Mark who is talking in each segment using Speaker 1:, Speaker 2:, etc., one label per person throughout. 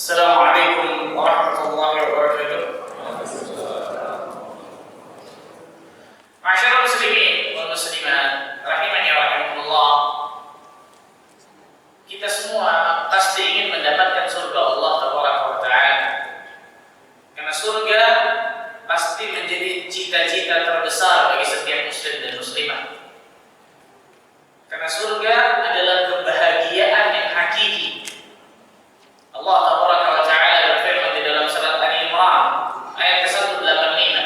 Speaker 1: Assalamualaikum warahmatullahi wabarakatuh. Masyaallah muslimin wal muslimat rahimani wa rahimakumullah. Kita semua pasti ingin mendapatkan surga Allah Tabaraka wa Ta'ala. Karena surga pasti menjadi cita-cita terbesar bagi setiap muslim dan muslimah. Karena surga adalah kebahagiaan yang hakiki. Allah Tabaraka wa Ta'ala berfirman di dalam surat Al-Imran ayat ke-185.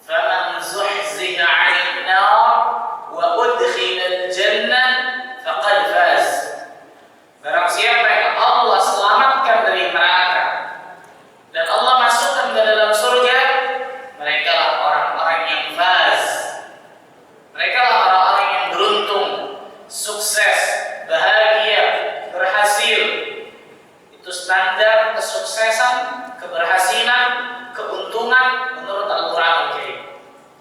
Speaker 1: Faman zuhziha 'anil nar wa udkhilal jannah faqad faz. Barang siapa yang Allah selamatkan dari neraka dan Allah masukkan ke dalam surga, mereka lah orang-orang yang faz. Mereka lah orang-orang yang beruntung, sukses, bahagia, berhasil. Itu standar kesuksesan, keberhasilan, keuntungan menurut Al-Quran Al-Karim.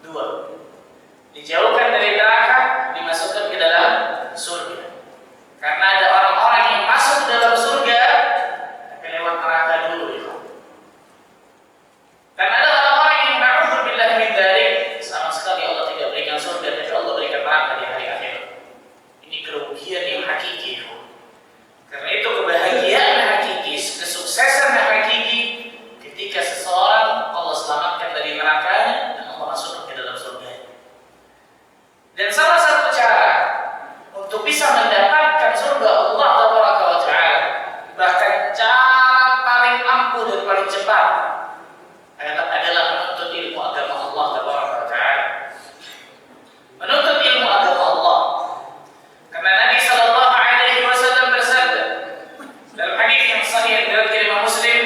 Speaker 1: 2. Dijauhkan dari neraka, dimasukkan ke dalam surga. Karena ada orang-orang yang masuk ke dalam surga tapi lewat neraka dulu ya. Karena ada orang-orang yang na'udzubillah min dzalik, sama sekali Allah tidak berikan surga tapi Allah berikan neraka di hari akhirat. Ini kerugian yang hakiki. Karena itu kebahagiaan hakiki, kesuksesan yang hakiki ketika seseorang Allah selamatkan dari nerakanya dan Allah masukkan ke dalam surga. Dan salah satu cara untuk bisa mendapatkan surga Allah Tabaraka wa Ta'ala, bahkan cara paling ampuh dan paling cepat adalah menuntut ilmu agama Allah Tabaraka wa Ta'ala. Menuntut ilmu agama Allah. Karena Nabi sallallahu alaihi wasallam bersabda dalam hadis yang sahih yang diriwayatkan Imam Muslim,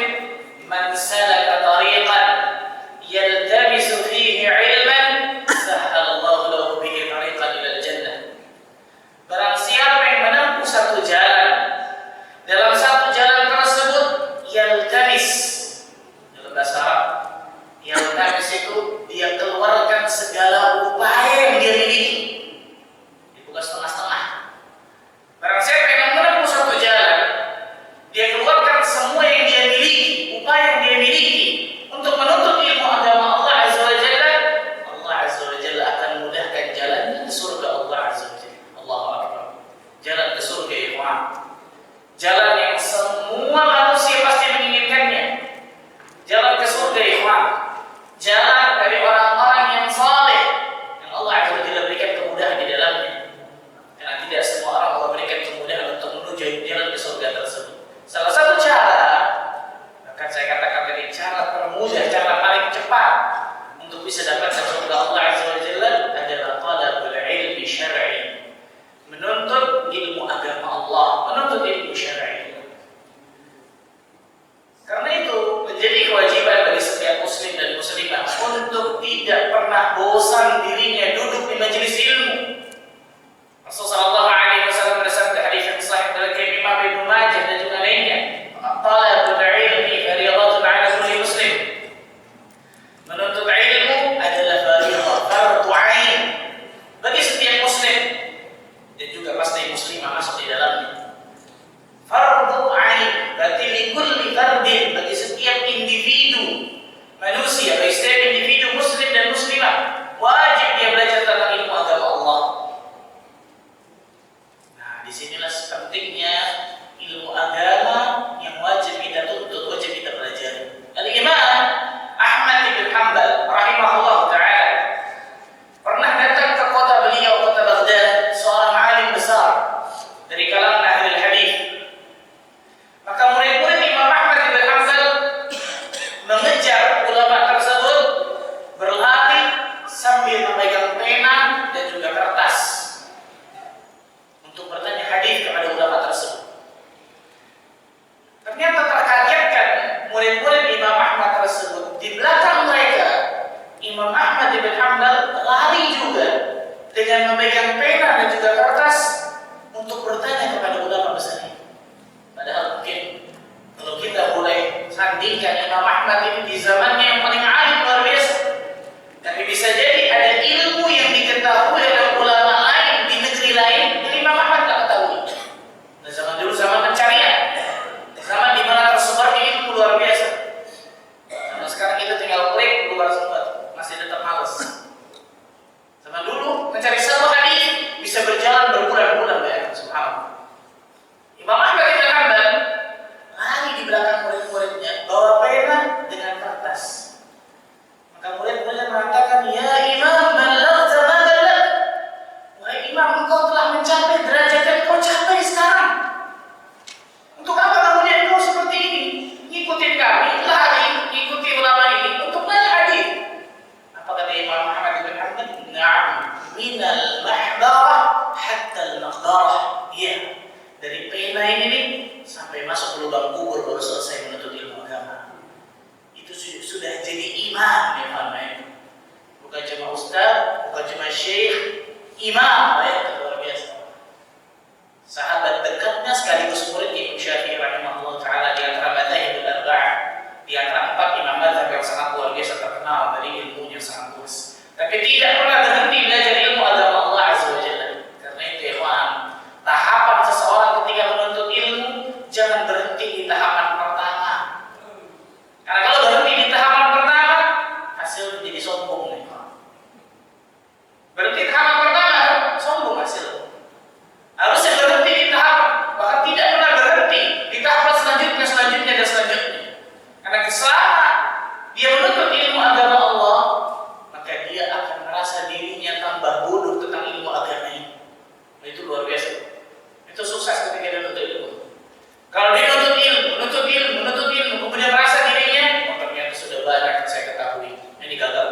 Speaker 1: "Man salaka tariqan yaltamisu fihi 'ilman, sahhalallahu lahu bihi tariqan ilal jannah." Barang siapa yang menempuh satu jalan, dalam satu jalan tersebut yaltamis, dalam bahasa Arab, yaltamis itu dia keluarkan segala upaya yang dia miliki. Bukan setengah-setengah. Barang siapa yang menempuh satu jalan, dia keluarkan semua yang dia miliki, upaya yang dia miliki untuk menuntut ilmu agama Allah Azza wa Jalla, Allah Azza wa Jalla akan mudahkan jalannya ke surga Allah Azza wa Jalla. Allahu Akbar. Jalan ke surga ya ikhwan. Jalan yang semua manusia pasti menginginkannya. Jalan ke surga ya ikhwan. Jalan dari orang-orang yang saleh yang Allah Azza wa Jalla berikan kemudahan di dalamnya. Karena tidak semua orang Allah berikan kemudahan untuk menuju jalan ke surga tersebut. Salah satu cara, bahkan saya katakan tadi cara termudah, cara paling cepat untuk bisa dapatkan surga Allah Azza wa Jalla adalah talabul ilmi syar'i. Menuntut ilmu agama Allah, menuntut ilmu syar'i. Karena itu menjadi kewajiban bagi setiap muslim dan muslimah untuk tidak pernah bosan dirinya duduk di majelis ilmu. Rasulullah sallallahu alaihi wasallam bersabda hadis yang sahih dari Imam Ibnu Majah dan juga lainnya, "Talabul ilmi fardhatun 'ala kulli muslim." Menuntut ilmu adalah fardu 'ain bagi setiap muslim dan juga pasti muslimah masuk di dalamnya. Fardu 'ain berarti likulli fardin, bagi setiap individu manusia, bagi setiap individu muslim dan muslimah wajib dia belajar tentang ilmu agama Allah. Disinilah pentingnya ilmu agama yang wajib kita tuntut, wajib kita pelajari. Al-Imam Ahmad bin Hanbal rahimahullah ta'ala pernah datang ke kota beliau, kota Baghdad, seorang alim besar dari kalangan ahli hadis. Maka murid-murid Imam Ahmad bin Hanbal mengejar ulama tersebut berlari sambil memegang pena dan juga kertas untuk bertanya hadis kepada ulama tersebut. Ternyata terkagetkan murid-murid Imam Ahmad tersebut. Di belakang mereka, Imam Ahmad bin Hanbal lari juga dengan memegang pena dan juga kertas untuk bertanya kepada ulama besar ini. Padahal mungkin kalau kita boleh sandingkan Imam Ahmad ini di zamannya yang paling alim luar biasa, tapi bisa jadi ada ilmu yang diketahui oleh ulama lain di negeri lain yang Imam Ahmad tak ketahui. Nah, zaman dulu zaman pencarian, zaman di mana ini sampai masuk lubang kubur baru selesai menuntut ilmu agama. Itu sudah jadi imam ya Pak. Bukan cuma ustaz, bukan cuma syekh, imam ya, luar biasa. Sahabat dekatnya sekaligus murid Imam Syafi'i rahimahullah taala di antara madzhabul arba'ah, di antara 4 imam madzhab yang sangat luar biasa terkenal dari ilmunya sangat luas. Tapi tidak pernah berhenti belajar ilmu agama Allah Azza wa Jalla. Karena itu ya kawan, tahapan seseorang ketika menuntut ilmu jangan berhenti di tahapan pertama. Karena kalau berhenti di tahapan pertama, hasil menjadi sombong nih. Berhenti tahapan pertama, sombong hasil. Harusnya berhenti di tahapan, bahkan tidak pernah berhenti di tahapan selanjutnya dan selanjutnya. Karena selama dia menuntut ilmu agama Allah, maka dia akan merasa dirinya tambah bodoh tentang ilmu agamanya. Nah, itu luar biasa. Itu sukses ketika dia menuntut ilmu. Kalau dia menuntut ilmu, kemudian merasa dirinya, oh ternyata sudah banyak yang saya ketahui, ini gagal.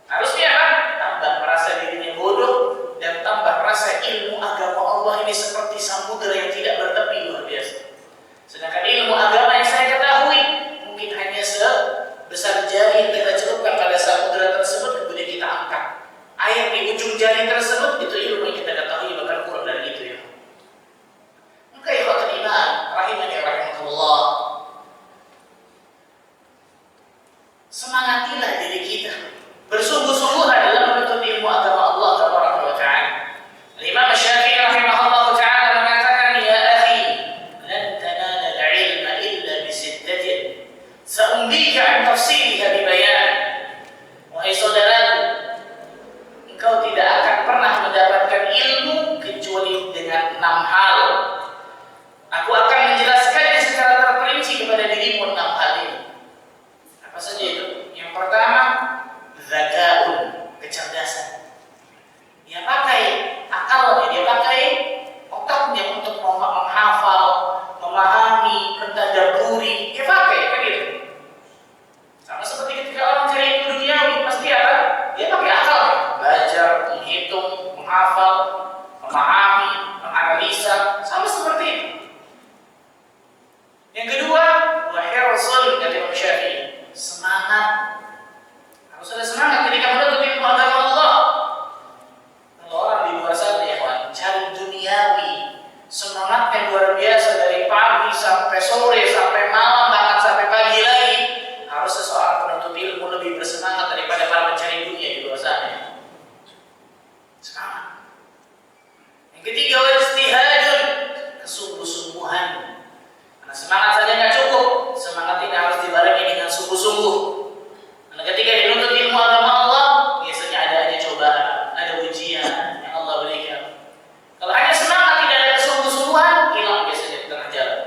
Speaker 1: Harusnya apa? Tambah merasa dirinya bodoh dan tambah merasa ilmu agama Allah ini seperti samudera yang tidak bertepi, luar biasa. Sedangkan ilmu agama yang saya ketahui mungkin hanya sebesar jari yang kita celupkan pada samudera tersebut, kemudian kita angkat. Air di ujung jari tersebut itu ilmu yang kita ketahui, bahkan kurang dari itu ya. Maka ya ikhwatul iman, rahimani rahimakumullah, semangatilah diri kita, bersungguh-sungguhlah dalam menuntut ilmu agama Allah tabaraka wa ta'ala. Imam Syafi'i rahimahullah ta'ala mengatakan, ya akhi, lan tanala al-ilma illa bi sittatin sa'umbika an tafsiriha bi bayan. Wahai saudaraku, engkau tidak akan pernah mendapatkan ilmu kecuali dengan 6 hal. Aku akan menjelaskannya secara terperinci kepada dirimu 6 hal ini. Apa saja itu? Yang pertama, zakaun, kecerdasan. Dia pakai akalnya, dia pakai otaknya untuk menghafal, memahami, mentadaburi. Dia pakai, kan gitu. Sama seperti ketika orang cari ilmu duniawi, pasti apa? Dia pakai akal, belajar, menghitung, menghafal, memahami, menganalisa, sama seperti itu. Yang kedua, wahirsul, kata Imam Syafi'i, semangat. Harus ada semangat ketika menuntut ilmu agama Allah. Kalau orang di luar sana ya kawan, cari duniawi, semangatnya luar biasa dari pagi sampai sore, sampai malam, bahkan sampai pagi lagi. Harus seseorang penuntut ilmu lebih bersemangat daripada para pencari dunia di luar sana. Semangat. Yang ketiga, wajtihadun, kesungguh-sungguhan. Karena semangat saja nggak cukup, semangat ini harus dibarengi dengan sungguh-sungguh. Karena ketika dinuntut ilmu agama Allah, biasanya ada cobaan, ada ujian yang Allah berikan. Kalau hanya semangat tidak ada kesungguh-sungguhan, hilang biasanya di tengah jalan.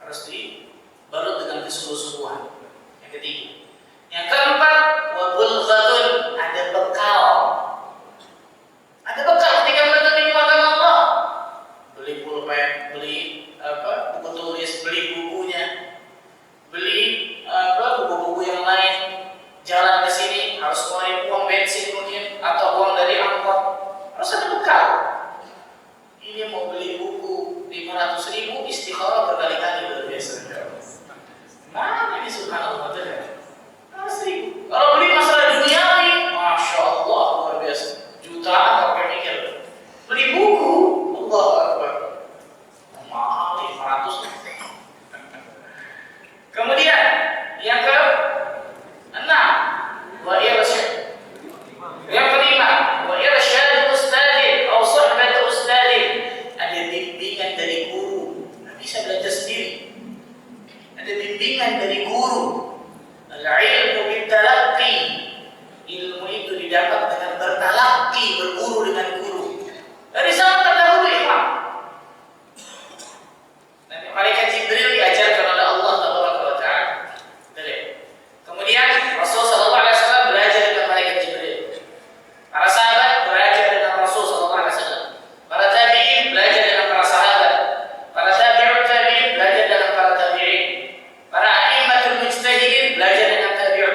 Speaker 1: Harus dibalut dengan kesungguh-sungguhan. Yang ketiga. Yang keempat, wabulghatun, ada bekal. Ada bekal ketika menuntut ilmu agama Allah. Beli pulpen, beli buku tulis, beli bukunya, beli buku-buku yang lain. Jalan ke sini harus keluarin uang bensin mungkin atau uang dari angkot. Harus ada bekal. Ini mau beli buku 500.000, istikharah berkali-kali luar biasa. Mana ini subhanallah betul. 100.000. Kalau beli masalah duniawi, masya Allah luar biasa. Jutaan tak pernah mikir. Beli buku, Allah Akbar. Mahal 500. Kemudian yang ke-6, wa irsyad. Yang kelima, wa irsyad ustadin atau suhbat ustadin. Ada bimbingan dari guru. Nggak bisa belajar sendiri. Ada bimbingan dari guru. Al-ilmu bitalaqi. Ilmu itu didapat dengan bertalaqi, berguru dengan guru. Dari zaman terdahulu ikhwan. Nabi malaikat Jibril diajarkan oleh Allah tabaraka wa taala. Kemudian Rasul sallallahu alaihi wasallam belajar dengan malaikat Jibril. Para sahabat belajar dengan Rasul sallallahu alaihi wasallam. Para tabi'in belajar dengan para sahabat. Para tabi'ut tabi'in belajar dengan para tabi'in. Para a'immatul mujtahidin belajar dengan tabi'ut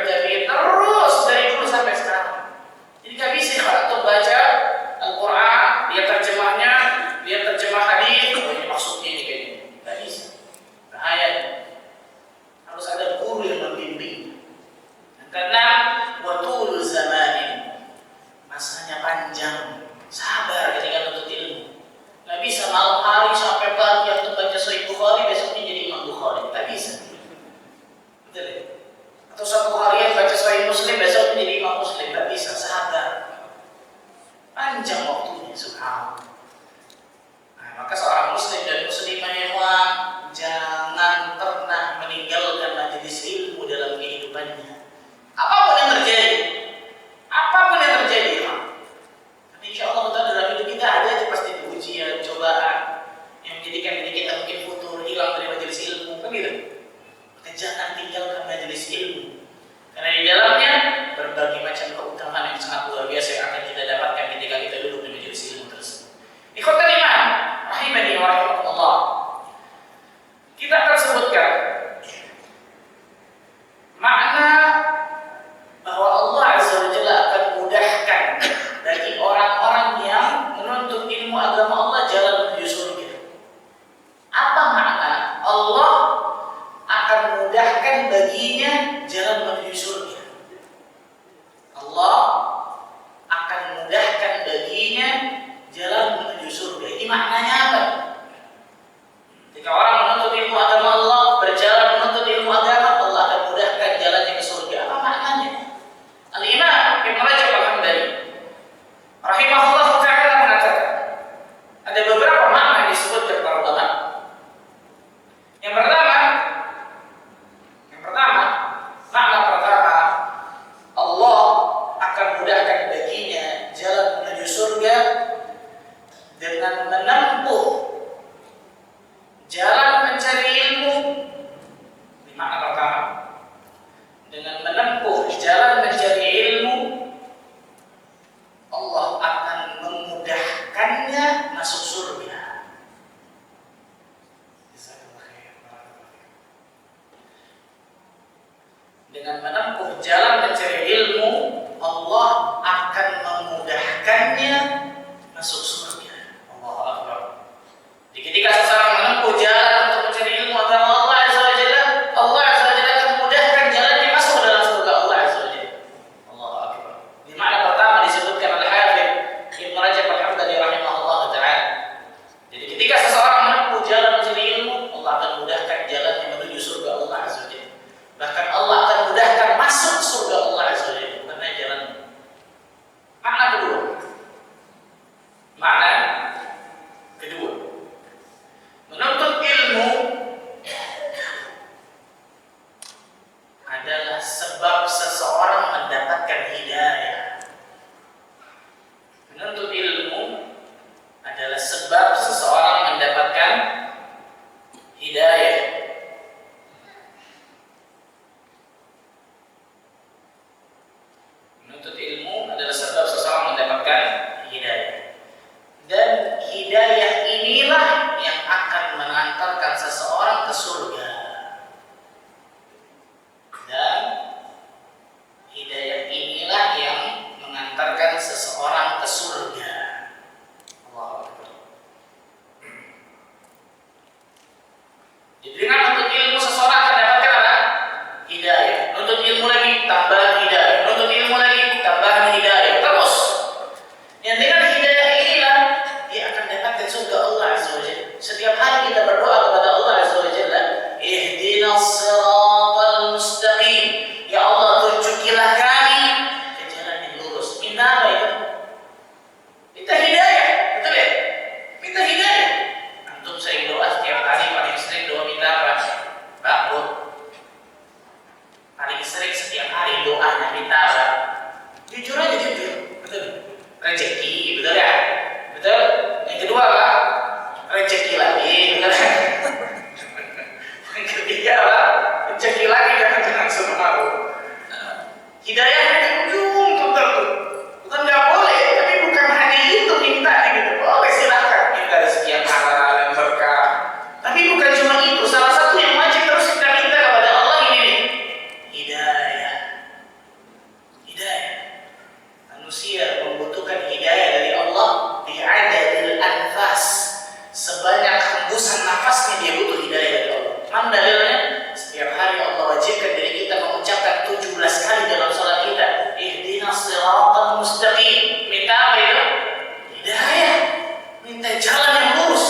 Speaker 1: dengan menempuh jalan mencari ilmu, Allah akan memudahkannya masuk surga. Allahu Akbar. Jadi ketika seseorang menempuh jalan untuk mencari ilmu agama Allah Azza wa Jalla, Allah Azza wa Jalla akan memudahkan jalannya masuk ke dalam surga Allah Azza wa Jalla. Allahu Akbar. Di mana pertama disebutkan Al-Hafidz Ibnu Rajab Al-Hambali rahimahullah taala. Jadi ketika seseorang menempuh jalan mencari ilmu, Allah akan mudahkan jalannya menuju surga Allah Azza wa Jalla. Bahkan Allah akan mudahkan masuk surga Allah Azza wa Jalla karena jalan. Makna kedua. Makna kedua. Menuntut ilmu adalah sebab seseorang mendapatkan hidayah. Menuntut ilmu adalah sebab seseorang mendapatkan hidayah. Menuntut ilmu adalah sebab seseorang mendapatkan hidayah. Dan hidayah inilah yang akan mengantarkan seseorang ke surga. Dan hidayah inilah yang mengantarkan seseorang ke surga. Allahu Akbar. Jadi dengan menuntut ilmu seseorang akan dapatkan apa? Hidayah. Menuntut ilmu lagi tambah hidayah. Menuntut ilmu lagi tambah hidayah. Terus. Yang dengan hidayah inilah dia akan dapatkan surga Allah Azza wa Jalla. Setiap hari kita berdoa kepada Allah Azza wa Jalla, ihdinas siratal mustaqim. Ya Allah, tunjukilah kami ke jalan yang lurus. Minta apa itu? Minta hidayah, betul ya? Minta hidayah. Antum sering doa setiap hari, paling sering doa minta apa? Bro, paling sering setiap hari doanya minta apa? Jujur aja, jujur, betul. Rezeki, betul ya? Betul. Yang kedua apa? Rezeki lagi, betul ya? Yang ketiga apa? Rezeki lagi, jangan semau. Hidayah di ujung tertentu. Bukan nggak boleh, tapi bukan hanya itu minta gitu. Boleh silakan minta rezeki yang halal dan berkah. Tapi bukan cuma itu. Salah satu yang wajib terus kita minta kepada Allah ini nih. Hidayah. Hidayah. Manusia membutuhkan hidayah dari Allah bi'adadil anfas. Sebanyak hembusan nafasnya dia butuh hidayah dari Allah. Mana dalilnya? Setiap hari Allah wajibkan diri kita mengucapkan 17 kali dalam salat kita, ihdinas siratal mustaqim. Minta apa itu? Hidayah. Minta jalan yang lurus.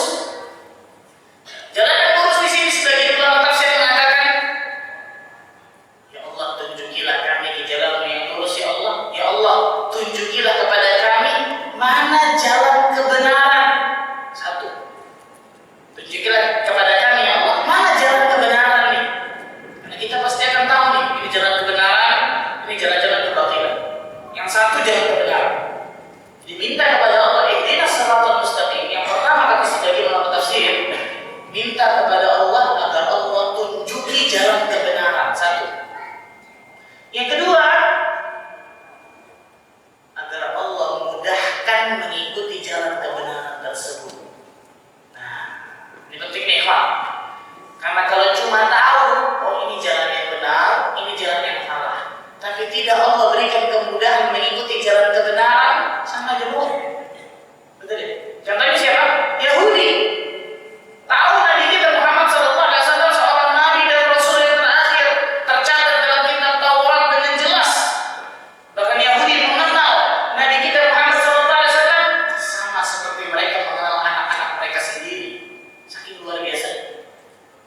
Speaker 1: Jalan yang lurus di sini sebagai ulama tafsir mengatakan, ya Allah, tunjukilah kami ke jalan yang lurus ya Allah. Ya Allah, tunjukilah kepada kami mana jalan kebenaran. Satu. Tunjukilah kepada kami ya Allah mana jalan kebenaran nih. Karena kita pasti akan tahu nih, ini jalan kebenaran, ini jalan-jalan kebatilan. Yang satu jalan kebenaran. Diminta kepada Allah, ihdinas siratal mustaqim. Yang pertama kata sebagian ulama tafsir, minta kepada Allah agar Allah tunjuki jalan kebenaran. Satu. Yang kedua, agar Allah mudahkan mengikuti jalan kebenaran tersebut. Nah, ini penting nih, Pak. Karena kalau cuma tahu, oh ini jalan yang benar, ini jalan yang salah, tapi tidak Allah berikan kemudahan mengikuti jalan kebenaran, sama aja bohong. Betul ya? Contohnya siapa? Yahudi. Tahu Nabi kita Muhammad SAW seorang Nabi dan Rasul yang terakhir, tercatat dalam kitab Taurat dengan jelas. Bahkan Yahudi mengenal Nabi kita Muhammad SAW sama seperti mereka mengenal anak-anak mereka sendiri. Saking luar biasa.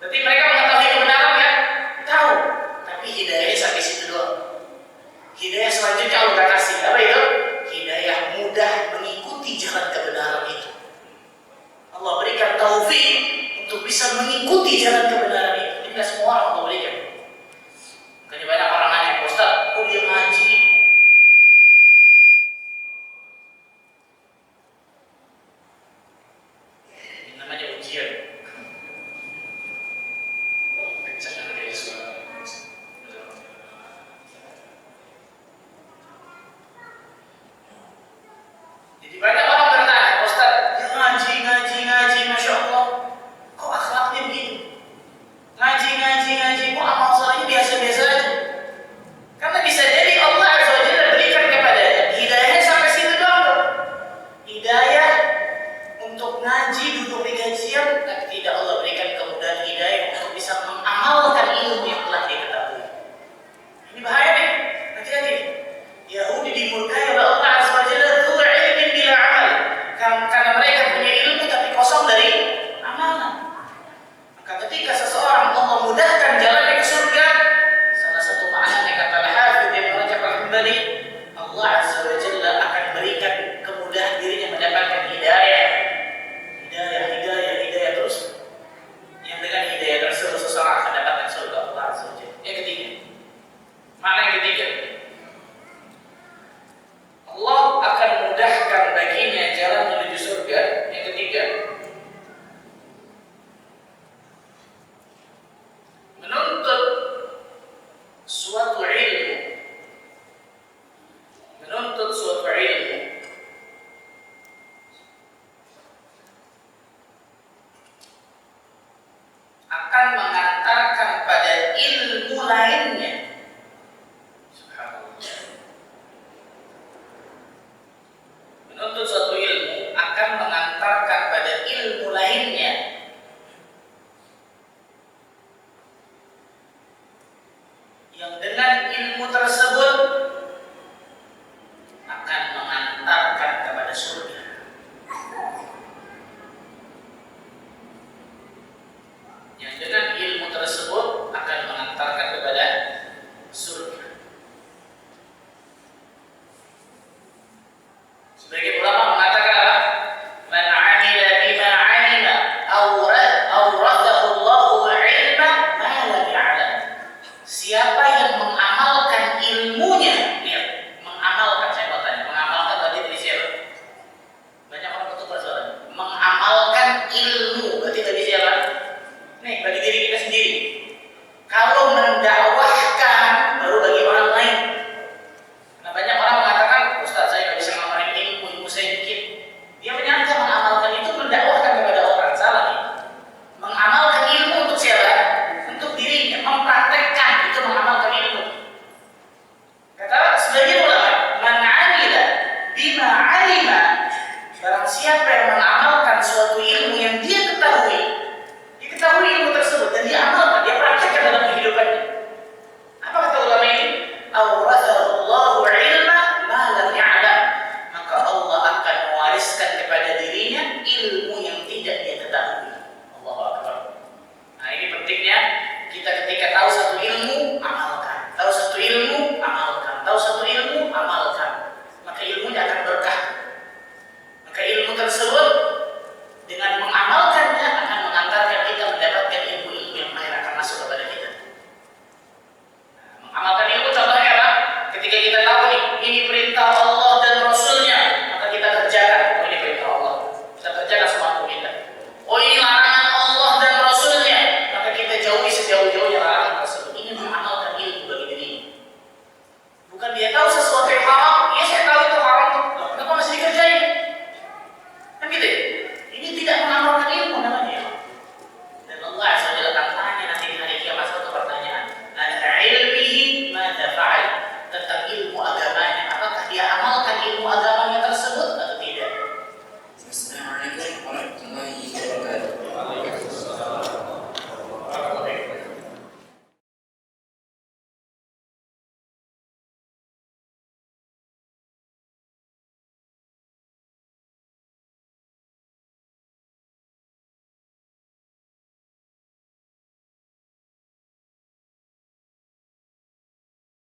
Speaker 1: Berarti mereka mengetahui kebenaran ya? Tahu. Tapi hidayahnya sampai situ doang. Hidayah selanjutnya Allah kasih. Apa itu? Hidayah mudah mengikuti jalan kebenaran itu. Allah berikan taufik untuk bisa mengikuti jalan kebenaran itu. Ini tidak semua orang Allah berikan. Makanya banyak orang nanya, Ustaz, oh dia ngaji. Ini namanya ujian. Jadi banyak orang bertanya, Ustaz, dia ngaji, Masya Allah, kok akhlaknya begini? Ngaji, akan mengantarkan pada ilmu lainnya. Subhanallah. Menuntut suatu ilmu akan mengantarkan pada ilmu lainnya. Yang dengan ilmu tersebut akan mengantarkan kepada surga. Yang